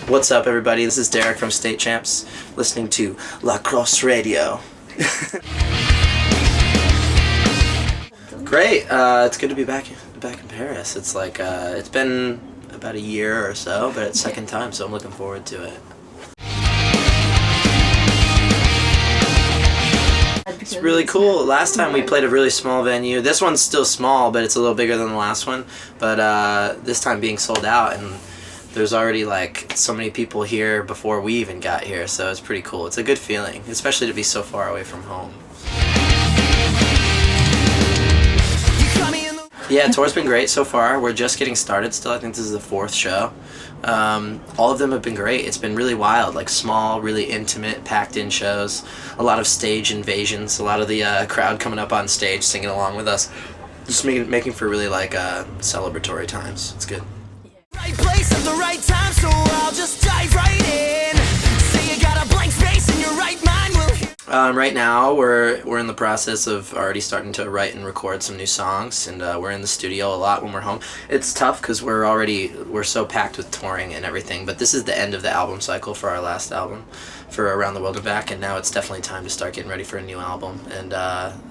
What's up, everybody? This is Derek from State Champs, listening to Grosse Radio. Great. It's good to be back in Paris. It's like it's been about a year or so, but it's second time, so I'm looking forward to it. It's really cool. Last time we played a really small venue. This one's still small, but it's a little bigger than the last one. But this time being sold out, and there's already like so many people here before we even got here, so it's pretty cool. It's a good feeling, especially to be so far away from home. Yeah, tour's been great so far. We're just getting started still. I think this is the 4th show. All of them have been great. It's been really wild, like small, really intimate, packed in shows. A lot of stage invasions, a lot of the crowd coming up on stage singing along with us. Just making for really like celebratory times. It's good. Right place at the right time, so I'll just dive right in. Say you got a blank space in your right mind. Right now we're in the process of already starting to write and record some new songs, and we're in the studio a lot when we're home. It's tough because we're so packed with touring and everything, but this is the end of the album cycle for our last album, for Around the World and Back, and now it's definitely time to start getting ready for a new album, and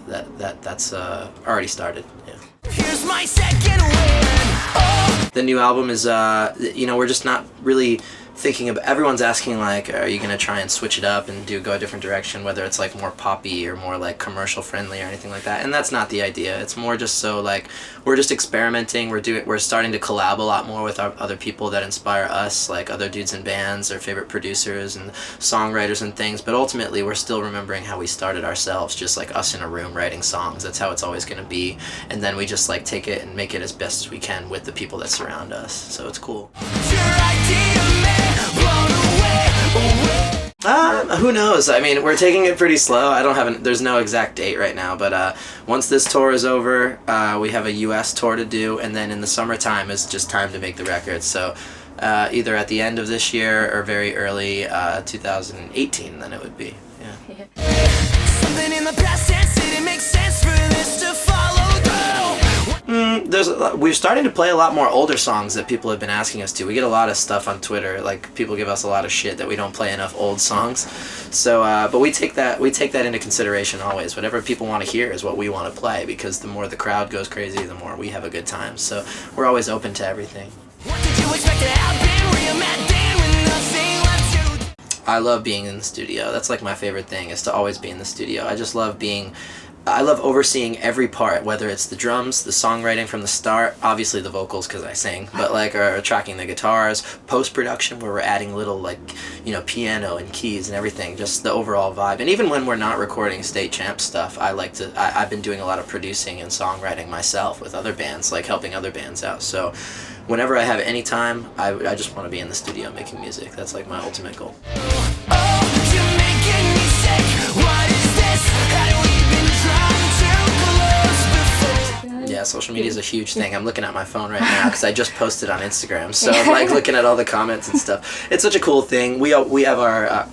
that's already started. Yeah. Here's my second win. Oh. The new album is, we're just not really thinking of, everyone's asking like, are you gonna try and switch it up and go a different direction, whether it's like more poppy or more like commercial friendly or anything like that, and that's not the idea. It's more just so like we're just experimenting. We're starting to collab a lot more with other people that inspire us, like other dudes in bands or favorite producers and songwriters and things, but ultimately we're still remembering how we started ourselves, just like us in a room writing songs. That's how it's always gonna be, and then we just like take it and make it as best as we can with the people that surround us, so it's cool. Who knows? I mean, we're taking it pretty slow. There's no exact date right now, but once this tour is over, we have a US tour to do, and then in the summertime is just time to make the records. So either at the end of this year or very early 2018, then it would be. Yeah. Something in the past tense, did it make sense for this to follow through? We're starting to play a lot more older songs that people have been asking us to. We get a lot of stuff on Twitter, like people give us a lot of shit that we don't play enough old songs. So, but we take that into consideration always. Whatever people want to hear is what we want to play, because the more the crowd goes crazy, the more we have a good time. So we're always open to everything. What did you expect to happen? Were you mad then when nothing left you? I love being in the studio. That's like my favorite thing, is to always be in the studio. I love overseeing every part, whether it's the drums, the songwriting from the start, obviously the vocals because I sing, but like tracking the guitars, post-production where we're adding little like, piano and keys and everything, just the overall vibe. And even when we're not recording State Champ stuff, I've been doing a lot of producing and songwriting myself with other bands, like helping other bands out. So whenever I have any time, I just want to be in the studio making music. That's like my ultimate goal. Oh, you're making me sick. What is this? Had we been trying to close before? Yeah, social media is a huge thing. I'm looking at my phone right now because I just posted on Instagram, so I'm like looking at all the comments and stuff. It's such a cool thing. We have our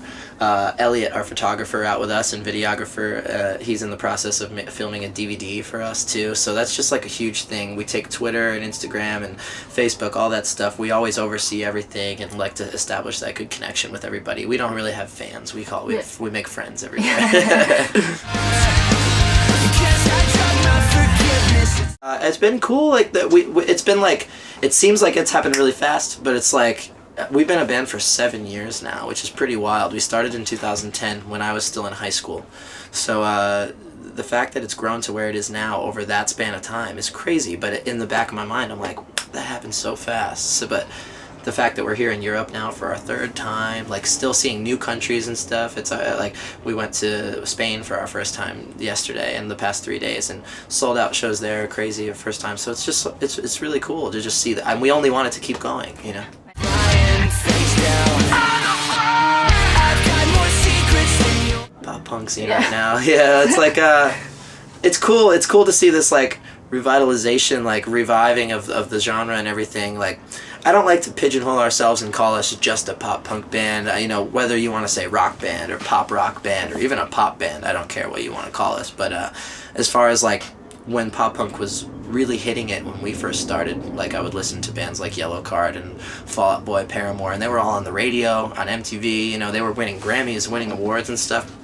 Elliot, our photographer, out with us, and videographer. He's in the process of filming a DVD for us too, so that's just like a huge thing. We take Twitter and Instagram and Facebook, all that stuff. We always oversee everything and like to establish that good connection with everybody. We don't really have fans. We make friends every day. It's been cool. Like that. It's been like, it seems like it's happened really fast, but it's like, we've been a band for 7 years now, which is pretty wild. We started in 2010 when I was still in high school. So the fact that it's grown to where it is now over that span of time is crazy. But in the back of my mind, I'm like, that happened so fast. So, but the fact that we're here in Europe now for our 3rd time, like still seeing new countries and stuff. It's like we went to Spain for our first time yesterday in the past 3 days and sold out shows there, crazy first time. So it's really cool to just see that. And we only want it to keep going, Pop punk scene right now. Yeah, it's like it's cool. It's cool to see this like revitalization, like reviving of the genre and everything. Like, I don't like to pigeonhole ourselves and call us just a pop punk band. Whether you want to say rock band or pop rock band or even a pop band, I don't care what you want to call us. But as far as like when pop punk was really hitting it when we first started. Like, I would listen to bands like Yellow Card and Fall Out Boy, Paramore, and they were all on the radio, on MTV. You know, they were winning Grammys, winning awards and stuff.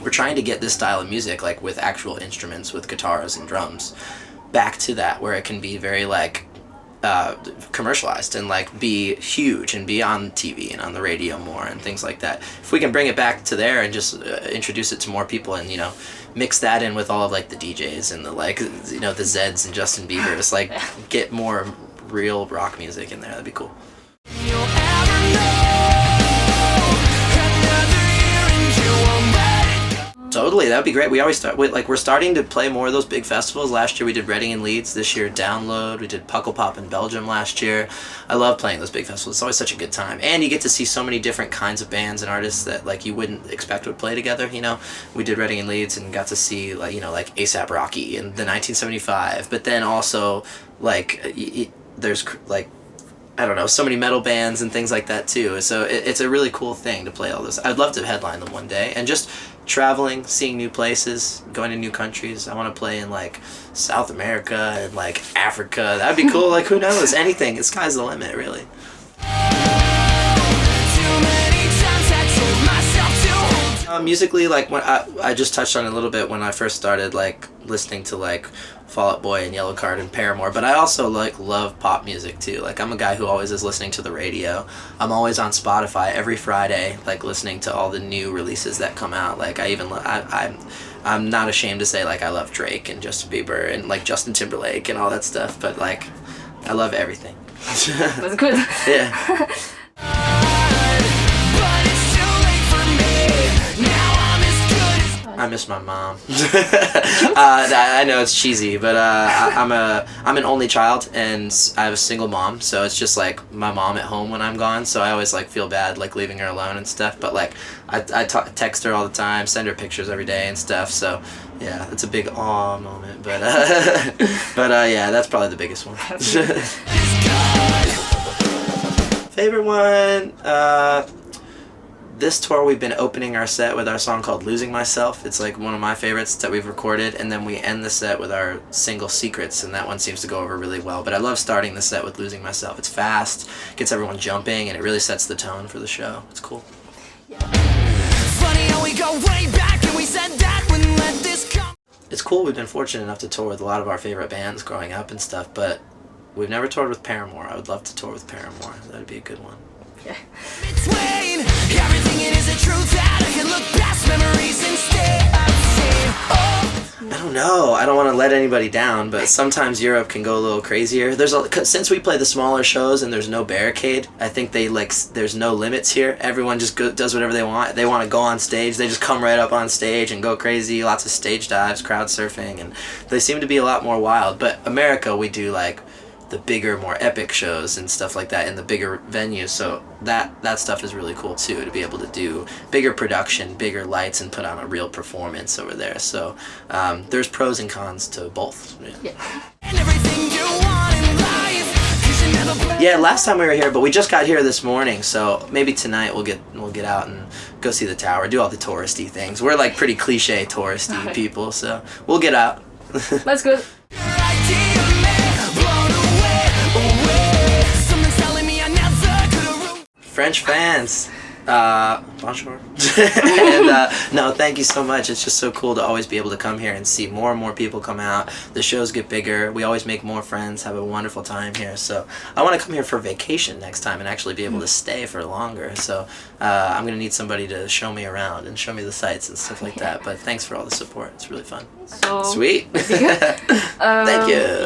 We're trying to get this style of music, like with actual instruments, with guitars and drums, back to that, where it can be very like commercialized and like be huge and be on TV and on the radio more and things like that. If we can bring it back to there and just introduce it to more people and, you know, mix that in with all of like the DJs and the, like, you know, the Zeds and Justin Bieber's, like get more real rock music in there, that'd be cool. You'll ever know another year and you won't let it go. Totally, that'd be great. We always start with, like, we're starting to play more of those big festivals. Last year we did Reading and Leeds. This year Download. We did Pukkelpop in Belgium last year. I love playing those big festivals. It's always such a good time. And you get to see so many different kinds of bands and artists that, like, you wouldn't expect would play together, you know? We did Reading and Leeds and got to see, like, you know, like A$AP Rocky and the 1975. But then also, like, there's, like, I don't know, so many metal bands and things like that too. So it's a really cool thing to play all this. I'd love to headline them one day, and just traveling, seeing new places, going to new countries. I want to play in like South America and like Africa. That'd be cool. Like, who knows? Anything. The sky's the limit, really. Too many times I told myself to hold. Musically, like, when I just touched on it a little bit when I first started like listening to like Fall Out Boy and Yellow Card and Paramore, but I also like love pop music too. Like, I'm a guy who always is listening to the radio. I'm always on Spotify every Friday, like listening to all the new releases that come out. Like, I'm not ashamed to say, like, I love Drake and Justin Bieber and like Justin Timberlake and all that stuff, but like I love everything. That's good. Yeah. But it's too late for me. Now I'm as good as I miss my mom. I know it's cheesy, but I'm an only child and I have a single mom, so it's just like my mom at home when I'm gone. So I always like feel bad like leaving her alone and stuff. But like I text her all the time, send her pictures every day and stuff. So yeah, it's a big aw moment. But yeah, that's probably the biggest one. Favorite one. This tour we've been opening our set with our song called Losing Myself. It's like one of my favorites that we've recorded, and then we end the set with our single Secrets, and that one seems to go over really well. But I love starting the set with Losing Myself. It's fast, gets everyone jumping, and it really sets the tone for the show. It's cool. funny how we go way back and we said that wouldn't let this come. It's cool. We've been fortunate enough to tour with a lot of our favorite bands growing up and stuff, but we've never toured with Paramore. I would love to tour with Paramore. That would be a good one. Yeah. Between everything it is a truth that I can look past memories and stay unseen. Oh. I don't know. I don't want to let anybody down, but sometimes Europe can go a little crazier. Since we play the smaller shows and there's no barricade, I think there's no limits here. Everyone just does whatever they want. They want to go on stage, they just come right up on stage and go crazy. Lots of stage dives, crowd surfing, and they seem to be a lot more wild. But America, we do like the bigger, more epic shows and stuff like that in the bigger venues, so that stuff is really cool too, to be able to do bigger production, bigger lights, and put on a real performance over there. So there's pros and cons to both. Yeah. And everything you want in life, 'cause you never play. Yeah, last time we were here, but we just got here this morning, so maybe tonight we'll get out and go see the tower, do all the touristy things. We're like pretty cliche touristy people, so we'll get out. That's good. Your idea may blown away. Someone's telling me I never could've ruined. French fans, bonjour. And no, thank you so much. It's just so cool to always be able to come here and see more and more people come out. The shows get bigger. We always make more friends, have a wonderful time here. So I want to come here for vacation next time and actually be able to stay for longer. So I'm going to need somebody to show me around and show me the sights and stuff like that. But thanks for all the support. It's really fun. So Sweet. Thank you.